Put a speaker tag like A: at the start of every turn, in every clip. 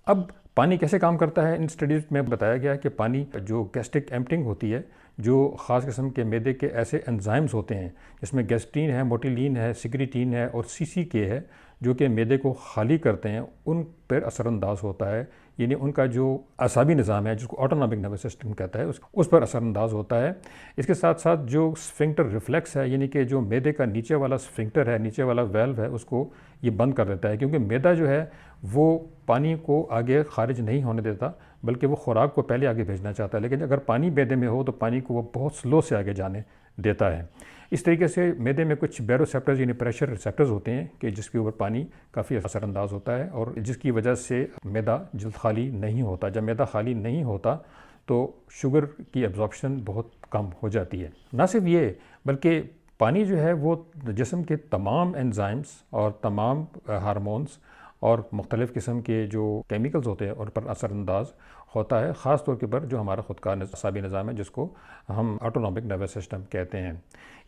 A: اب پانی کیسے کام کرتا ہے، ان اسٹڈیز میں بتایا گیا ہے کہ پانی جو گیسٹرک ایمپٹنگ ہوتی ہے، جو خاص قسم کے معدے کے ایسے انزائمز ہوتے ہیں جس میں گیسٹرین ہے، موٹیلین ہے، سکریٹین ہے اور CCK ہے، جو کہ معدے کو خالی کرتے ہیں، ان پر اثر انداز ہوتا ہے. یعنی ان کا جو اعصابی نظام ہے جس کو آٹونامک نروس سسٹم کہتا ہے اس پر اثر انداز ہوتا ہے. اس کے ساتھ ساتھ جو سفنکٹر ریفلیکس ہے، یعنی کہ جو معدے کا نیچے والا سفنکٹر ہے، نیچے والا ویلو ہے، اس کو یہ بند کر دیتا ہے، کیونکہ معدہ جو ہے وہ پانی کو آگے خارج نہیں ہونے دیتا، بلکہ وہ خوراک کو پہلے آگے بھیجنا چاہتا ہے. لیکن اگر پانی معدے میں ہو تو پانی کو وہ بہت سلو سے آگے جانے دیتا ہے. اس طریقے سے معدے میں کچھ بیروسیپٹرز یعنی پریشر ریسیپٹرز ہوتے ہیں کہ جس کے اوپر پانی کافی اثر انداز ہوتا ہے، اور جس کی وجہ سے معدہ جلد خالی نہیں ہوتا. جب معدہ خالی نہیں ہوتا تو شوگر کی ایبزارپشن بہت کم ہو جاتی ہے. نہ صرف یہ بلکہ پانی جو ہے وہ جسم کے تمام انزائمز اور تمام ہارمونز اور مختلف قسم کے جو کیمیکلز ہوتے ہیں ان پر اثر انداز ہوتا ہے، خاص طور کے پر جو ہمارا خود کا اعصابی نظام ہے جس کو ہم آٹونامک نروس سسٹم کہتے ہیں.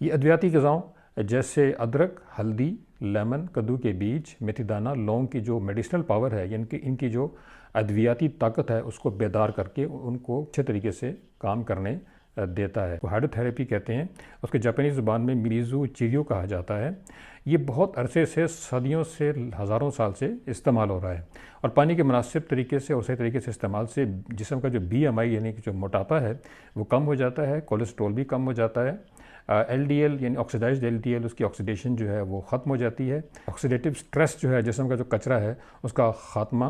A: یہ ادویاتی غذاؤں جیسے ادرک، ہلدی، لیمن، کدو کے بیج، میتھی دانہ، لونگ کی جو میڈیسنل پاور ہے، یعنی کہ ان کی جو ادویاتی طاقت ہے اس کو بیدار کر کے ان کو اچھے طریقے سے کام کرنے دیتا ہے. ہائیڈرو تھراپی کہتے ہیں، اس کے جاپانی زبان میں میریزو چیریو کہا جاتا ہے. یہ بہت عرصے سے، صدیوں سے، ہزاروں سال سے استعمال ہو رہا ہے، اور پانی کے مناسب طریقے سے اور صحیح طریقے سے استعمال سے جسم کا جو BMI یعنی کہ جو موٹاپا ہے وہ کم ہو جاتا ہے، کولیسٹرول بھی کم ہو جاتا ہے، LDL یعنی آکسیڈائزڈ LDL اس کی آکسیڈیشن جو ہے وہ ختم ہو جاتی ہے، آکسیڈیٹیو سٹریس جو ہے جسم کا جو کچرا ہے اس کا خاتمہ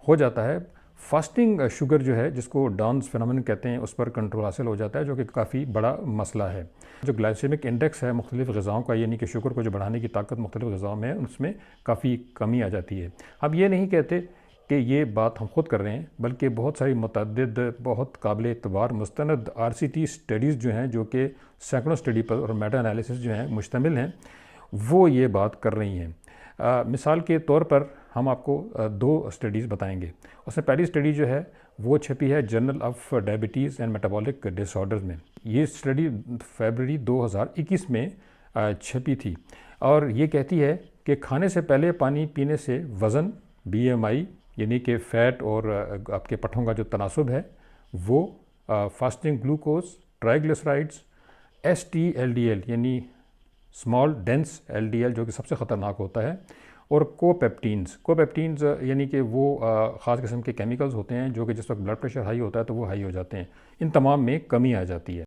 A: ہو جاتا ہے. فاسٹنگ شوگر جو ہے جس کو ڈانس فینومین کہتے ہیں اس پر کنٹرول حاصل ہو جاتا ہے، جو کہ کافی بڑا مسئلہ ہے. جو گلائسیمک انڈیکس ہے مختلف غذاؤں کا، یعنی کہ شوگر کو جو بڑھانے کی طاقت مختلف غذاؤں میں ہے، اس میں کافی کمی آ جاتی ہے. اب یہ نہیں کہتے کہ یہ بات ہم خود کر رہے ہیں، بلکہ بہت ساری متعدد بہت قابل اعتبار مستند RCT اسٹڈیز جو ہیں، جو کہ سینکڑوں اسٹڈی پر اور میٹا انالیسس جو ہیں مشتمل ہیں، وہ یہ بات کر رہی ہیں. مثال کے طور پر ہم آپ کو 2 اسٹڈیز بتائیں گے. اس میں پہلی اسٹڈی جو ہے وہ چھپی ہے journal of diabetes and metabolic disorders میں. یہ اسٹڈی فیبرری 2021 میں چھپی تھی، اور یہ کہتی ہے کہ کھانے سے پہلے پانی پینے سے وزن، BMI یعنی کہ فیٹ اور آپ کے پٹھوں کا جو تناسب ہے وہ، فاسٹنگ گلوکوز، ٹرائیگلیسرائڈز، ST-LDL یعنی اسمال ڈینس LDL جو کہ سب سے خطرناک ہوتا ہے، اور کوپیپٹینز یعنی کہ وہ خاص قسم کے کیمیکلز ہوتے ہیں جو کہ جس وقت بلڈ پریشر ہائی ہوتا ہے تو وہ ہائی ہو جاتے ہیں. ان تمام میں کمی آ جاتی ہے.